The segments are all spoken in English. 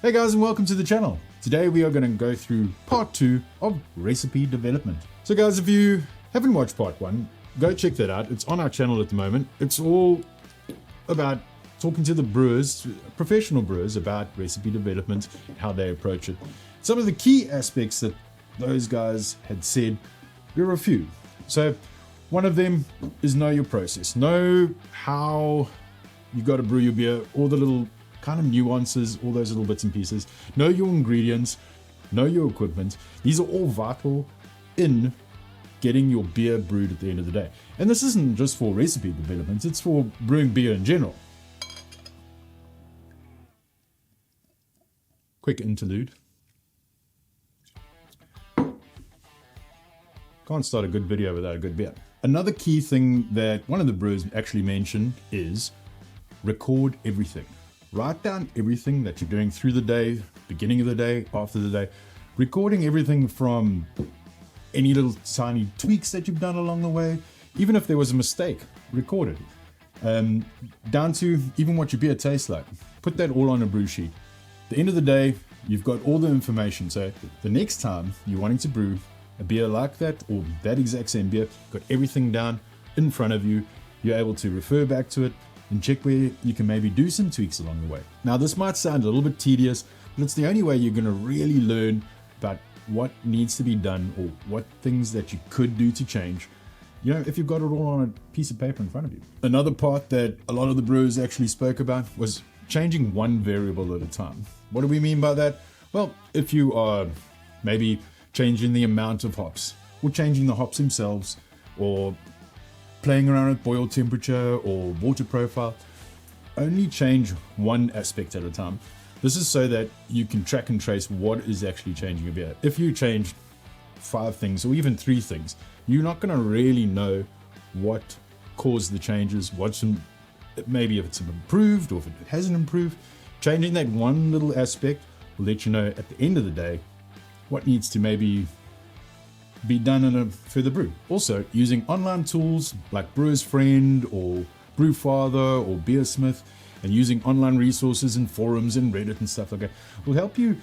Hey guys, and welcome to the channel. Today we are going to go through part 2 of recipe development. So guys, if you haven't watched part 1, go check that out. It's on our channel at the moment. It's all about talking to the brewers, professional brewers, about recipe development, how they approach it. Some of the key aspects that those guys had said, there are a few. So one of them is know your process. Know how you got to brew your beer, all the little kind of nuances, all those little bits and pieces. Know your ingredients, know your equipment. These are all vital in getting your beer brewed at the end of the day. And this isn't just for recipe development, it's for brewing beer in general. Quick interlude. Can't start a good video without a good beer. Another key thing that one of the brewers actually mentioned is record everything. Write down everything that you're doing through the day, beginning of the day, after the day. Recording everything from any little tiny tweaks that you've done along the way. Even if there was a mistake, record it. Down to even what your beer tastes like. Put that all on a brew sheet. At the end of the day, you've got all the information. So the next time you're wanting to brew a beer like that, or that exact same beer, got everything down in front of you, you're able to refer back to it and check where you can maybe do some tweaks along the way. Now this might sound a little bit tedious, but it's the only way you're going to really learn about what needs to be done or what things that you could do to change, you know, if you've got it all on a piece of paper in front of you. Another part that a lot of the brewers actually spoke about was changing one variable at a time. What do we mean by that? Well, if you are maybe changing the amount of hops, or changing the hops themselves, or playing around with boil temperature or water profile, only change one aspect at a time. This is so that you can track and trace what is actually changing a beer. If you change 5 things or even 3 things, you're not going to really know what caused the changes, maybe if it's improved or if it hasn't improved. Changing that one little aspect will let you know at the end of the day what needs to maybe be done in a further brew. Also, using online tools like Brewer's Friend or Brewfather or Beersmith, and using online resources and forums and Reddit and stuff like that will help you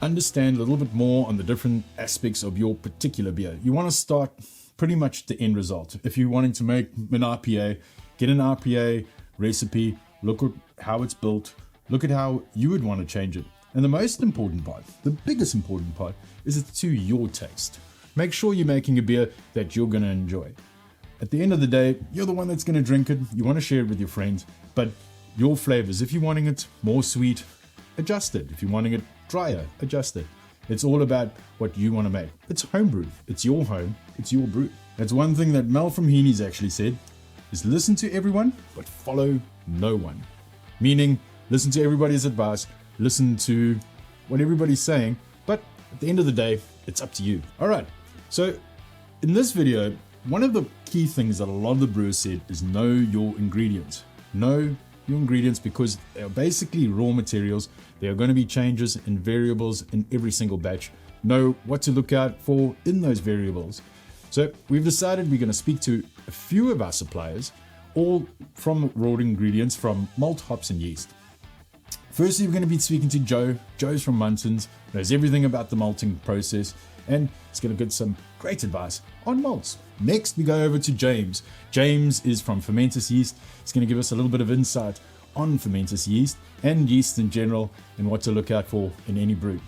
understand a little bit more on the different aspects of your particular beer. You want to start pretty much the end result. If you're wanting to make an IPA, get an IPA recipe, look at how it's built, look at how you would want to change it. And the most important part, the biggest important part, is it's to your taste. Make sure you're making a beer that you're going to enjoy. At the end of the day, you're the one that's going to drink it. You want to share it with your friends, but your flavors, if you're wanting it more sweet, adjust it. If you're wanting it drier, adjust it. It's all about what you want to make. It's homebrew. It's your home. It's your brew. That's one thing that Mel from Heaney's actually said, is listen to everyone, but follow no one. Meaning, listen to everybody's advice, listen to what everybody's saying, but at the end of the day, it's up to you. All right, so in this video, one of the key things that a lot of the brewers said is know your ingredients. Know your ingredients because they are basically raw materials. There are going to be changes and variables in every single batch. Know what to look out for in those variables. So we've decided we're going to speak to a few of our suppliers, all from raw ingredients from malt, hops, and yeast. Firstly, we're going to be speaking to Joe. Joe's from Muntons, knows everything about the malting process, and he's going to get some great advice on malts. Next, we go over to James. James is from Fermentis Yeast. He's going to give us a little bit of insight on Fermentis yeast and yeast in general and what to look out for in any brew.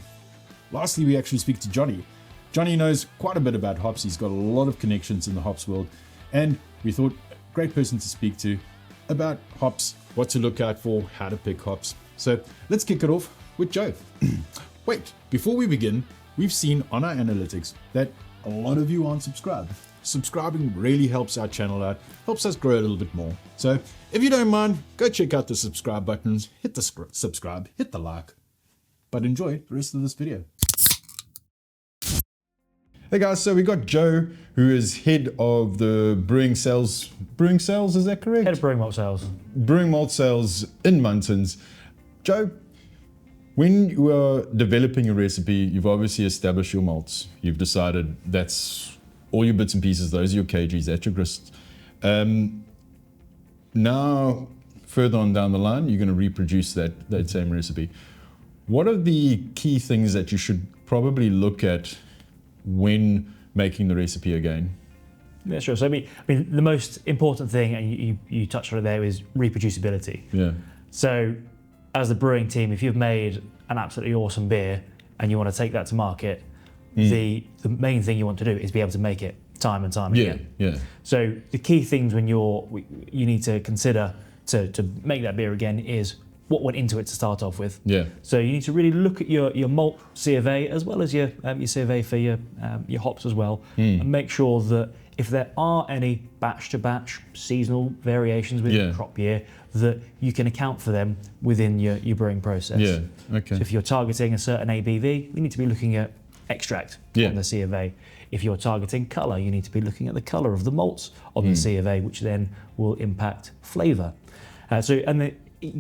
Lastly, we actually speak to Jonny. Jonny knows quite a bit about hops. He's got a lot of connections in the hops world, and we thought a great person to speak to about hops, what to look out for, how to pick hops. So let's kick it off with Joe. Wait, before we begin, we've seen on our analytics that a lot of you aren't subscribed. Subscribing really helps our channel out, helps us grow a little bit more. So if you don't mind, go check out the subscribe buttons, hit the subscribe, hit the like, but enjoy the rest of this video. Hey guys, so we got Joe, who is head of the brewing sales, is that correct? Head of brewing malt sales. Brewing malt sales in Muntons. Joe, when you are developing a recipe, you've obviously established your malts. You've decided that's all your bits and pieces, those are your kgs, that's your grists. Now, further on down the line, you're going to reproduce that same recipe. What are the key things that you should probably look at when making the recipe again? Yeah, sure. So I mean, the most important thing, and you touched on it there, is reproducibility. Yeah. So, as the brewing team, if you've made an absolutely awesome beer and you want to take that to market, the main thing you want to do is be able to make it time and time again. Yeah. So the key things when you need to consider to make that beer again is what went into it to start off with. Yeah. So you need to really look at your malt C of A as well as your C of A for your hops as well, and make sure that if there are any batch-to-batch seasonal variations within the crop year, that you can account for them within your brewing process. Yeah, okay. So if you're targeting a certain ABV, you need to be looking at extract on the C of A. If you're targeting colour, you need to be looking at the colour of the malts on the C of A, which then will impact flavour.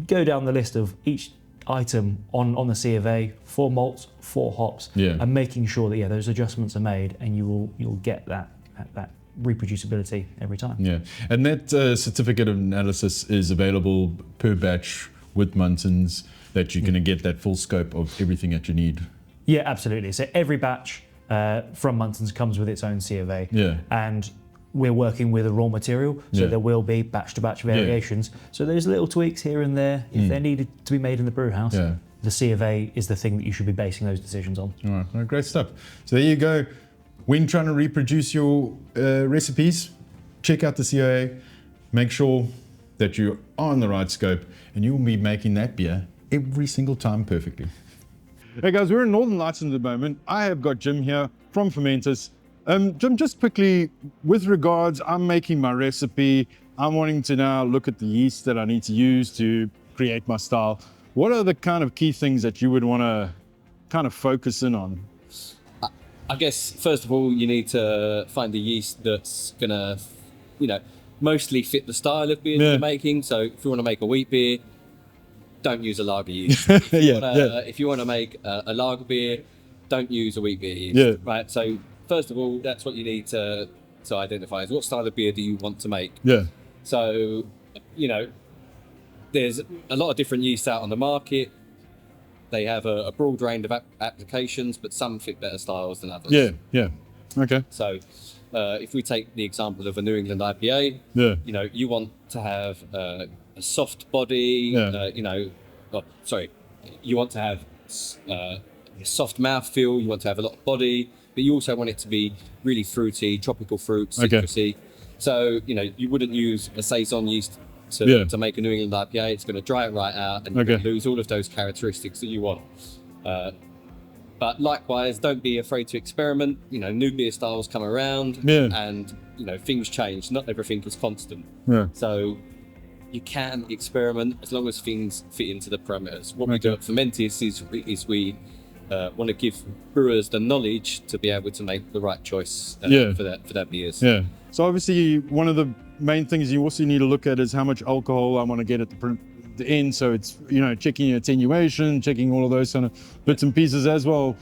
Go down the list of each item on the C of A for malts, for hops, and making sure that those adjustments are made, and you'll get that reproducibility every time. Yeah, and that certificate of analysis is available per batch with Muntons, that you're going to get that full scope of everything that you need. Yeah, absolutely. So every batch from Muntons comes with its own C of A. Yeah. And we're working with a raw material, so there will be batch-to-batch variations. So there's little tweaks here and there if they're needed to be made in the brew house. Yeah. The C of A is the thing that you should be basing those decisions on. All right, well, great stuff. So there you go. When trying to reproduce your recipes, check out the COA, make sure that you are on the right scope, and you will be making that beer every single time perfectly. Hey guys, we're in Northern Lights at the moment. I have got Jim here from Fermentis. Jim, just quickly, with regards, I'm making my recipe. I'm wanting to now look at the yeast that I need to use to create my style. What are the kind of key things that you would want to kind of focus in on? I guess, first of all, you need to find the yeast that's going to, mostly fit the style of beer that you're making. So if you want to make a wheat beer, don't use a lager yeast. If you want to make a lager beer, don't use a wheat beer yeast. Right. So first of all, that's what you need to identify is what style of beer do you want to make. Yeah. So, there's a lot of different yeasts out on the market. They have a broad range of applications, but some fit better styles than others. Yeah. Okay. So if we take the example of a New England IPA, you want to have a soft body, you want to have a soft mouthfeel, you want to have a lot of body, but you also want it to be really fruity, tropical fruit, citrusy. So, you wouldn't use a Saison yeast to make a New England IPA. It's going to dry it right out and you're going to lose all of those characteristics that you want. But likewise, don't be afraid to experiment. New beer styles come around and, things change. Not everything is constant. So you can experiment as long as things fit into the parameters. What we do at Fermentis is we want to give brewers the knowledge to be able to make the right choice for that beers. Yeah. So obviously, one of the main things you also need to look at is how much alcohol I want to get at the end. So it's checking your attenuation, checking all of those kind of bits and pieces as well,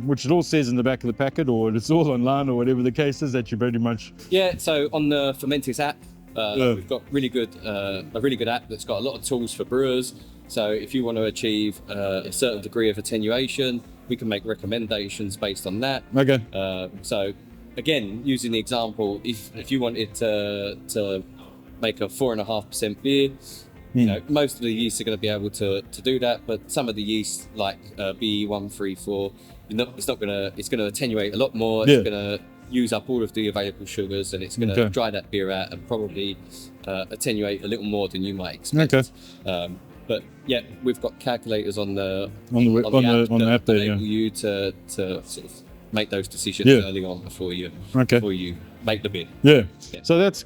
which it all says in the back of the packet, or it's all online, or whatever the case is that you pretty much. Yeah. So on the Fermentis app, we've got a really good app that's got a lot of tools for brewers. So if you want to achieve a certain degree of attenuation, we can make recommendations based on that. Okay. So again, using the example, if you wanted to make a 4.5% beer, most of the yeasts are going to be able to do that, but some of the yeast like BE134, it's going to attenuate a lot more. It's going to use up all of the available sugars, and it's going to dry that beer out and probably attenuate a little more than you might expect. Okay. But yeah, we've got calculators on the app that enable you to sort of make those decisions early on before you make the beer. Yeah. So that's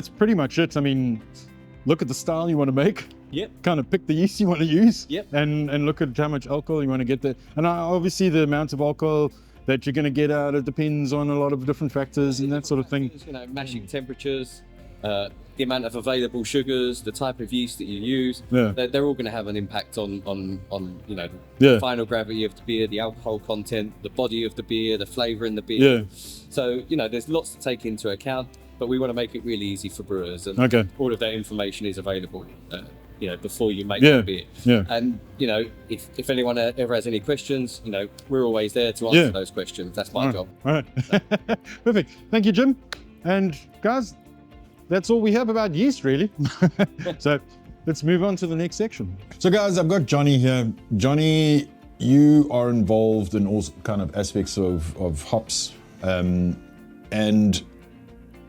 pretty much it. I mean, look at the style you want to make. Kind of pick the yeast you want to use. And look at how much alcohol you want to get there. And obviously the amount of alcohol that you're going to get out, it depends on a lot of different factors and that sort of thing. Mashing temperatures, the amount of available sugars, the type of yeast that you use, they're all going to have an impact on the final gravity of the beer, the alcohol content, the body of the beer, the flavour in the beer. So there's lots to take into account, but we want to make it really easy for brewers, and all of that information is available before you make the beer. Yeah. And if anyone ever has any questions, we're always there to answer those questions. That's my job. All right. Perfect. Thank you, Jim. And guys, that's all we have about yeast, really. So let's move on to the next section. So guys, I've got Jonny here. Jonny, you are involved in all kind of aspects of hops. And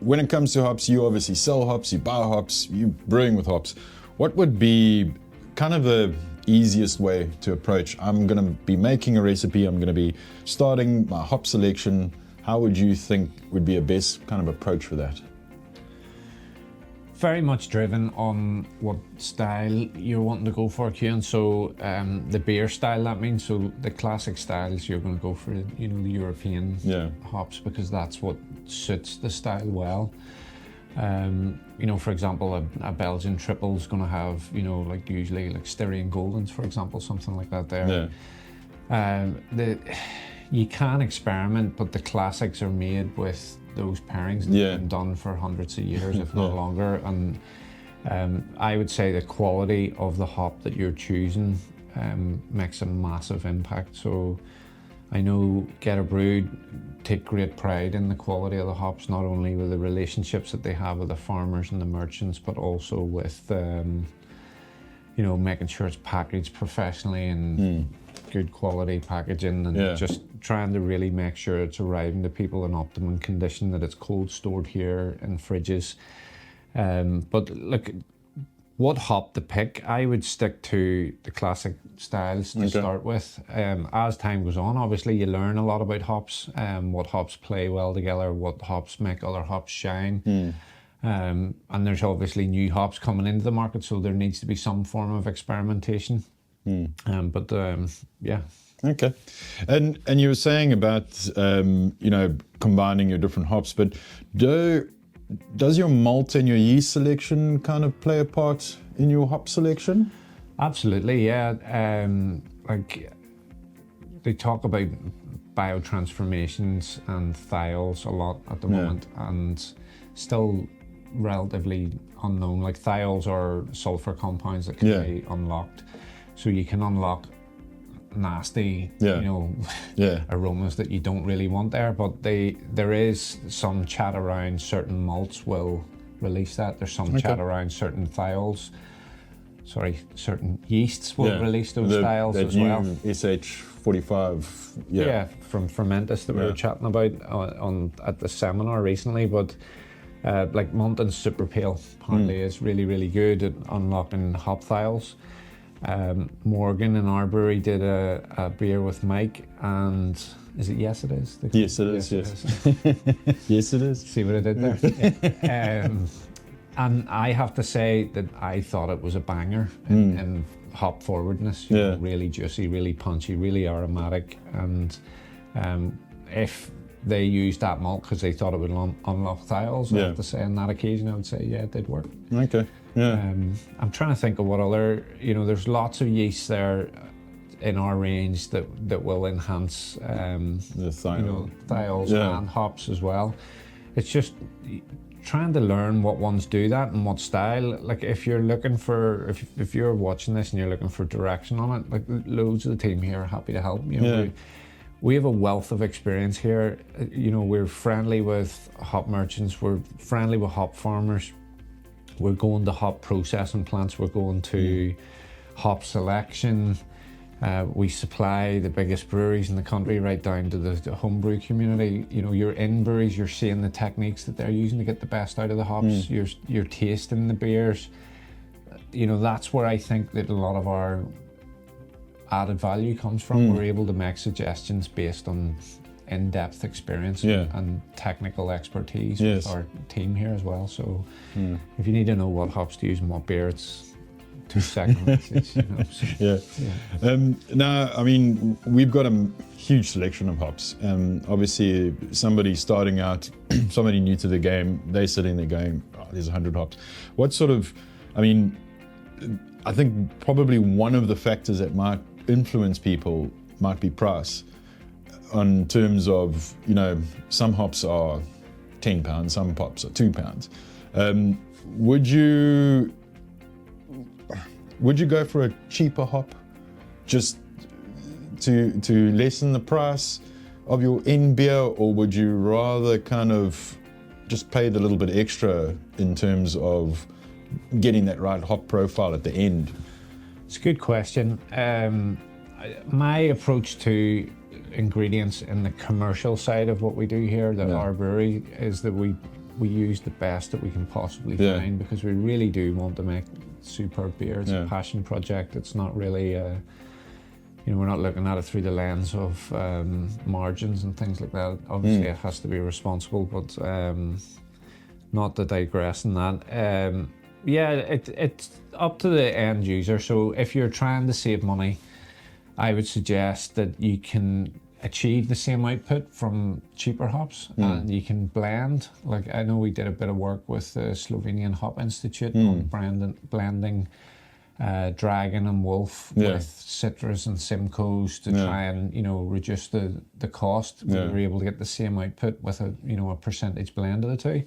when it comes to hops, you obviously sell hops, you buy hops, you brewing with hops. What would be kind of the easiest way to approach? I'm going to be making a recipe, I'm going to be starting my hop selection. How would you think would be a best kind of approach for that? Very much driven on what style you're wanting to go for, Cian. So the beer style, that means, so the classic styles, you're going to go for the European hops, because that's what suits the style well. For example, a Belgian triple is going to have, usually Styrian Goldens, for example, something like that there. You can experiment, but the classics are made with those pairings that have been done for hundreds of years, if not longer. And I would say the quality of the hop that you're choosing makes a massive impact. So I know Geterbrewed take great pride in the quality of the hops, not only with the relationships that they have with the farmers and the merchants, but also with making sure it's packaged professionally and good quality packaging, and just trying to really make sure it's arriving to people in optimum condition, that it's cold stored here in fridges. But look, what hop to pick? I would stick to the classic styles to start with. As time goes on, obviously you learn a lot about hops, what hops play well together, what hops make other hops shine. And there's obviously new hops coming into the market, so there needs to be some form of experimentation. Okay. And you were saying about combining your different hops, but does your malt and your yeast selection kind of play a part in your hop selection? Absolutely, yeah. They talk about biotransformations and thiols a lot at the moment, and still relatively unknown. Like thiols are sulfur compounds that can be unlocked, so you can unlock nasty aromas that you don't really want there, but there is some chat around certain malts will release that. There's some chat around certain certain yeasts will release those styles as well. SH45 from Fermentis that we were chatting about at the seminar recently. But like Muntons Super Pale apparently is really, really good at unlocking hop thiols. Morgan in our brewery did a beer with Mike, and is it Yes It Is? Yes It Is. Yes It Is. See what I did there? And I have to say that I thought it was a banger in hop forwardness. Really juicy, really punchy, really aromatic. And if they used that malt because they thought it would unlock thiols, I have to say on that occasion I would say it did work. Okay. I'm trying to think of what other, there's lots of yeast there in our range that will enhance the thiols and hops as well. It's just trying to learn what ones do that and what style. Like if you're looking for, if you're watching this and you're looking for direction on it, like loads of the team here are happy to help. We have a wealth of experience here. We're friendly with hop merchants, we're friendly with hop farmers. We're going to hop processing plants, we're going to hop selection. We supply the biggest breweries in the country right down to the homebrew community. You're in breweries, you're seeing the techniques that they're using to get the best out of the hops. You're tasting the beers. That's where I think that a lot of our added value comes from. We're able to make suggestions based on in-depth experience and technical expertise with our team here as well. So if you need to know what hops to use and what beer, it's 2 seconds. Now, I mean, we've got a huge selection of hops. Obviously, somebody starting out, somebody new to the game, they're sitting there going, there's 100 hops. What sort of, I think probably one of the factors that might influence people might be price. On terms of, some hops are £10, some hops are £2. would you go for a cheaper hop just to lessen the price of your end beer, or would you rather kind of just pay the little bit extra in terms of getting that right hop profile at the end? It's a good question. My approach to ingredients in the commercial side of what we do here at our brewery is that we use the best that we can possibly find, because we really do want to make superb beer. It's a passion project. It's not really we're not looking at it through the lens of margins and things like that. Obviously it has to be responsible, but not to digress in that. It's up to the end user. So if you're trying to save money, I would suggest that you can achieve the same output from cheaper hops, and you can blend. Like, I know we did a bit of work with the Slovenian Hop Institute on blending Dragon and Wolf with citrus and Simcoes to try and reduce the cost. We were able to get the same output with a percentage blend of the two.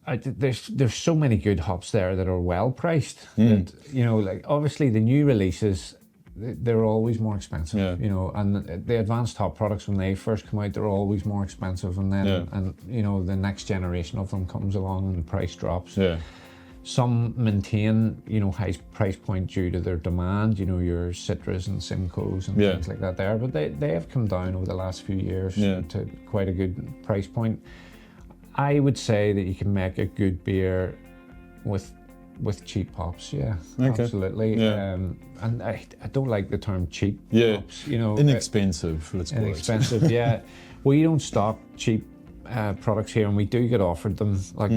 There's so many good hops there that are well priced. That like, obviously the new releases, they're always more expensive. And the advanced hop products, when they first come out, they're always more expensive, and then the next generation of them comes along and the price drops. Some maintain high price point due to their demand, your citrus and Simcoes and things like that there, but they have come down over the last few years to quite a good price point. I would say that you can make a good beer with cheap hops, absolutely. And I don't like the term cheap hops. Inexpensive, let's call it. Inexpensive, We don't stock cheap products here, and we do get offered them. Like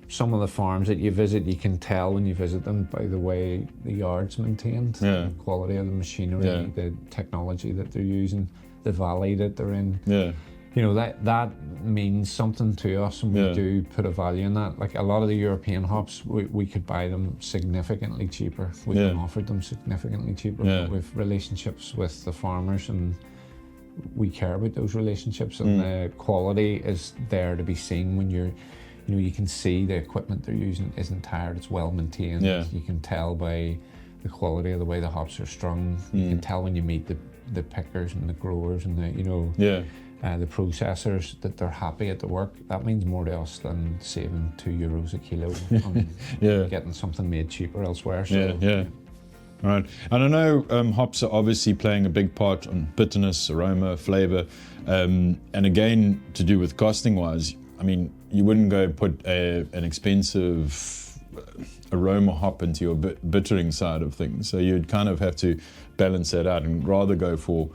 some of the farms that you visit, you can tell when you visit them by the way the yard's maintained, the quality of the machinery, the technology that they're using, the valley that they're in. That means something to us, and we do put a value in that. Like a lot of the European hops, we could buy them significantly cheaper. We've been offered them significantly cheaper. But with relationships with the farmers, and we care about those relationships, and the quality is there to be seen when you can see the equipment they're using isn't tired, it's well maintained. You can tell by the quality of the way the hops are strung. You can tell when you meet the pickers and the growers and the processors that they're happy at the work. That means more to us than saving €2 a kilo on getting something made cheaper elsewhere. So, Right. And I know hops are obviously playing a big part on bitterness, aroma, flavour, and again, to do with costing wise, I mean, you wouldn't go put an expensive aroma hop into your bittering side of things. So you'd kind of have to balance that out and rather go for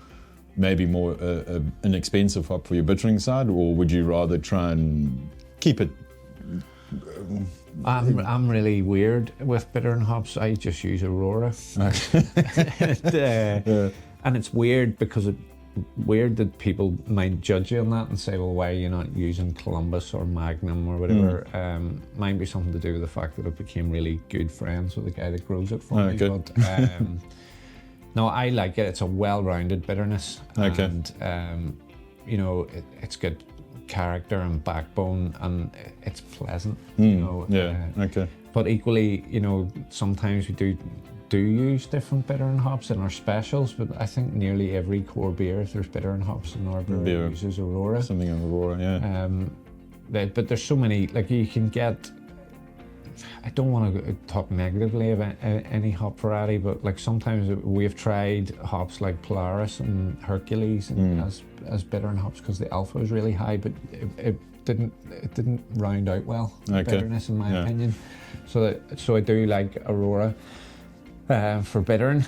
maybe more an expensive hop for your bittering side, or would you rather try and keep it? I'm really weird with bittering hops. I just use Aurora. And it's weird because weird that people might judge you on that and say, well, why are you not using Columbus or Magnum or whatever? Might be something to do with the fact that I became really good friends with the guy that grows it for me. But no, I like it. It's a well-rounded bitterness, and it's good character and backbone, and it's pleasant. But equally, sometimes we do use different bittering hops in our specials. But I think nearly every core beer, if there's bittering hops in our beer, uses Aurora. Something of Aurora, but there's so many. Like you can get. I don't want to talk negatively of any hop variety, but like sometimes we've tried hops like Polaris and Hercules and as bittering hops because the alpha is really high, but it didn't round out well the bitterness in my opinion. So I do like Aurora for bittering.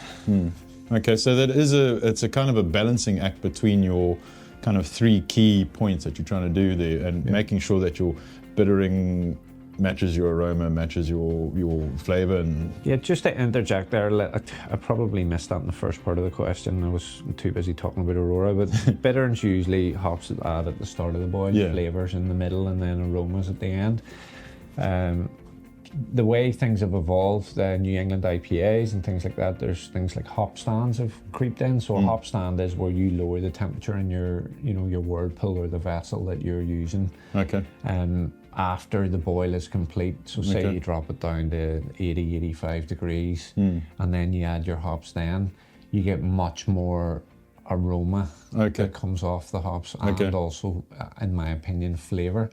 Okay, so it's a kind of a balancing act between your kind of three key points that you're trying to do there, and making sure that your bittering matches your aroma, matches your flavour. And just to interject there, I probably missed that in the first part of the question. I was too busy talking about Aurora, but bitterings usually hops that add at the start of the boil, flavours in the middle, and then aromas at the end. The way things have evolved, New England IPAs and things like that, there's things like hop stands have creeped in. So a hop stand is where you lower the temperature in your whirlpool or the vessel that you're using. after the boil is complete. So say you drop it down to 80, 85 degrees, and then you add your hops then, you get much more aroma that comes off the hops, and also, in my opinion, flavour.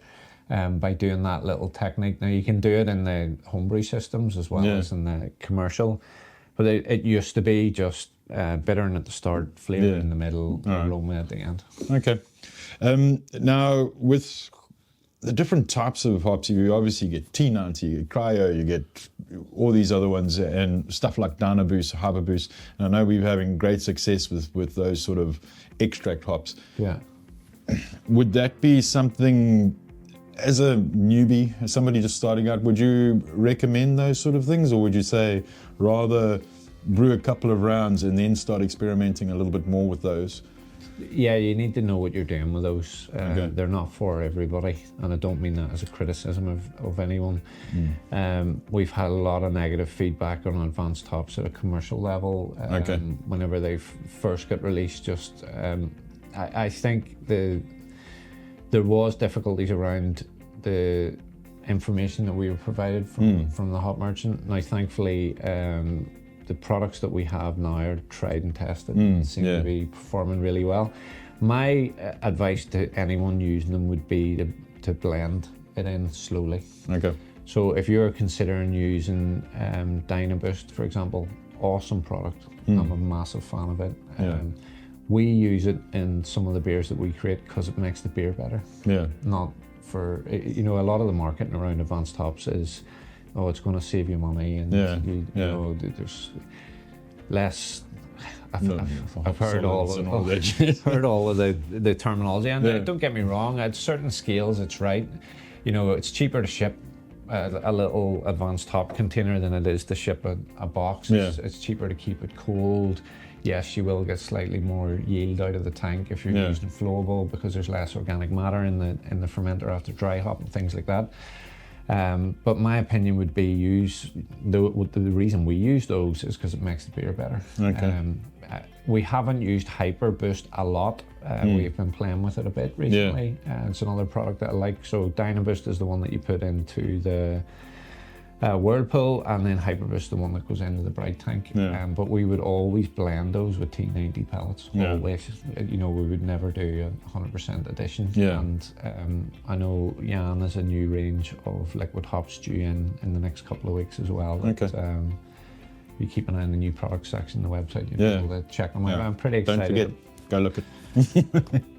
By doing that little technique. Now you can do it in the homebrew systems as well as in the commercial, but it used to be just bittering at the start, flavour in the middle, aroma at the end. Okay. Now with the different types of hops, you obviously get T90, you get Cryo, you get all these other ones, and stuff like Dynaboost, Hyperboost. And I know we're having great success with those sort of extract hops. Yeah. Would that be something, as a newbie, as somebody just starting out, would you recommend those sort of things, or would you say rather brew a couple of rounds and then start experimenting a little bit more with those? Yeah, you need to know what you're doing with those. They're not for everybody, and I don't mean that as a criticism of anyone. We've had a lot of negative feedback on advanced hops at a commercial level whenever they first got released. Just I think there was difficulties around the information that we were provided from the hop merchant. Now, thankfully, the products that we have now are tried and tested and seem to be performing really well. My advice to anyone using them would be to blend it in slowly. Okay. So if you're considering using Dynaboost, for example, awesome product. I'm a massive fan of it. We use it in some of the beers that we create because it makes the beer better. Yeah. Not for, a lot of the marketing around advanced hops is, it's going to save you money, and you know, there's less. I've heard all of the terminology, and don't get me wrong. At certain scales, it's right. It's cheaper to ship a little advanced hop container than it is to ship a box. It's cheaper to keep it cold. Yes, you will get slightly more yield out of the tank if you're using flowable, because there's less organic matter in the fermenter after dry hop and things like that. But my opinion would be the reason we use those is because it makes the beer better. Okay. We haven't used Hyperboost a lot. We've been playing with it a bit recently. It's another product that I like. So Dynaboost is the one that you put into the Whirlpool, and then Hyperboost the one that goes into the bright tank. But we would always blend those with T90 pellets. Always. We would never do a 100% addition. And I know Jan has a new range of liquid hops due in the next couple of weeks as well. You keep an eye on the new product section on the website. You'll be able to check them out. I'm pretty excited. Don't forget, go look at.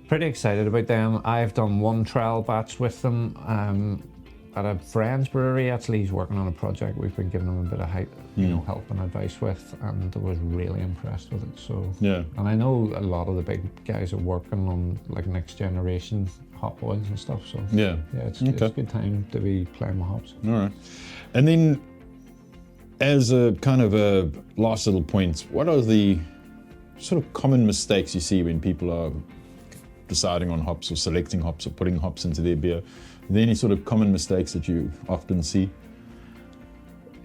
Pretty excited about them. I've done one trial batch with them. At a friend's brewery, actually, he's working on a project we've been giving him a bit of help and advice with, and I was really impressed with it. So and I know a lot of the big guys are working on like next generation hop oils and stuff. So it's a good time to be playing with hops. All right, and then as a kind of a last little point, what are the sort of common mistakes you see when people are deciding on hops or selecting hops or putting hops into their beer? Are there any sort of common mistakes that you often see?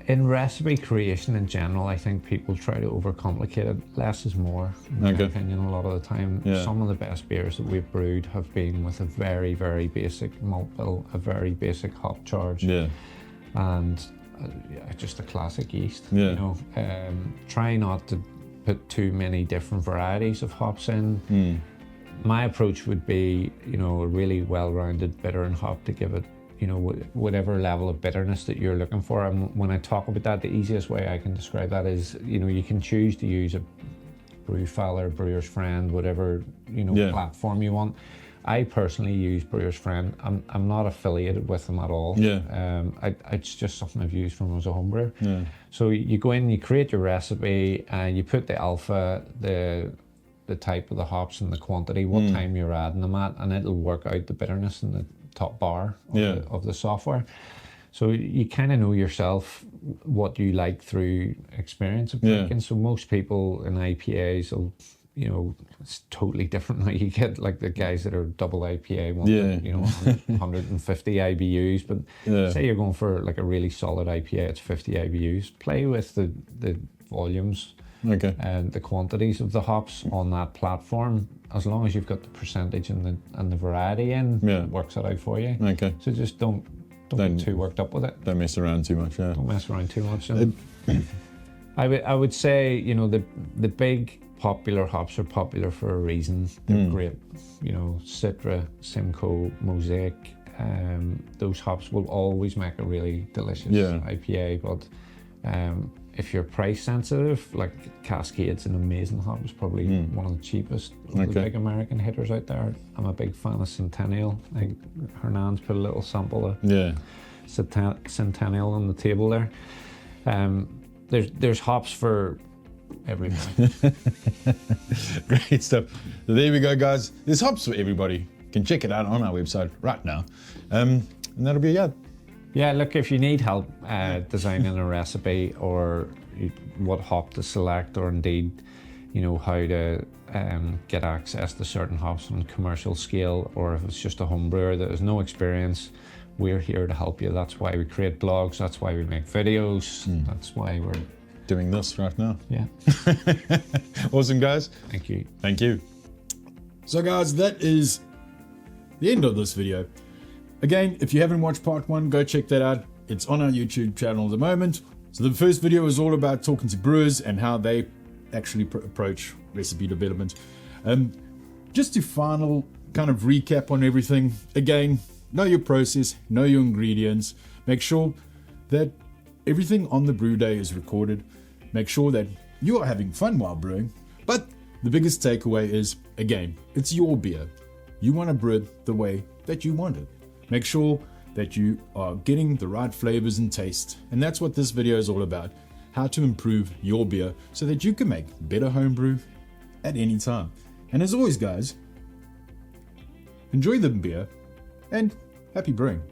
In recipe creation in general, I think people try to overcomplicate it. Less is more, in my opinion, a lot of the time. Some of the best beers that we've brewed have been with a very, very basic malt bill, a very basic hop charge, and just a classic yeast. Try not to put too many different varieties of hops in. My approach would be, a really well-rounded bitter and hop to give it, whatever level of bitterness that you're looking for. And when I talk about that, the easiest way I can describe that is, you can choose to use a Brewfella, Brewer's Friend, whatever, platform you want. I personally use Brewer's Friend. I'm not affiliated with them at all. It's just something I've used from when I was a homebrewer. So you go in, you create your recipe, you put the alpha, the type of the hops and the quantity, what time you're adding them at, and it'll work out the bitterness in the top bar of the software. So you kind of know yourself what you like through experience of drinking. So most people in IPAs will, it's totally different now. You get like the guys that are double IPA, 150 IBUs, but say you're going for like a really solid IPA, it's 50 IBUs. Play with the volumes. And the quantities of the hops on that platform, as long as you've got the percentage and the variety in, it works it out for you. So just don't Don't get too worked up with it. Don't mess around too much. Yeah. Don't mess around too much. And I would say, you know, the big popular hops are popular for a reason. They're great. You know, Citra, Simcoe, Mosaic. Those hops will always make a really delicious IPA. But if you're price sensitive, like Cascade's an amazing hop. It's probably one of the cheapest of the big American hitters out there. I'm a big fan of Centennial. Like Hernan's put a little sample of Centennial on the table there. There's hops for everybody. Great stuff. So there we go, guys. There's hops for everybody. You can check it out on our website right now. And that'll be it. Yeah, look, if you need help designing a recipe or what hop to select, or indeed, you know, how to get access to certain hops on a commercial scale, or if it's just a home brewer that has no experience, we're here to help you. That's why we create blogs. That's why we make videos. That's why we're doing this right now. Yeah. Awesome, guys. Thank you. Thank you. So, guys, that is the end of this video. Again, if you haven't watched part 1, go check that out. It's on our YouTube channel at the moment. So the first video is all about talking to brewers and how they actually approach recipe development. Just to final kind of recap on everything. Again, know your process, know your ingredients. Make sure that everything on the brew day is recorded. Make sure that you are having fun while brewing. But the biggest takeaway is, again, it's your beer. You want to brew it the way that you want it. Make sure that you are getting the right flavors and taste. And that's what this video is all about. How to improve your beer so that you can make better homebrew at any time. And as always, guys, enjoy the beer and happy brewing.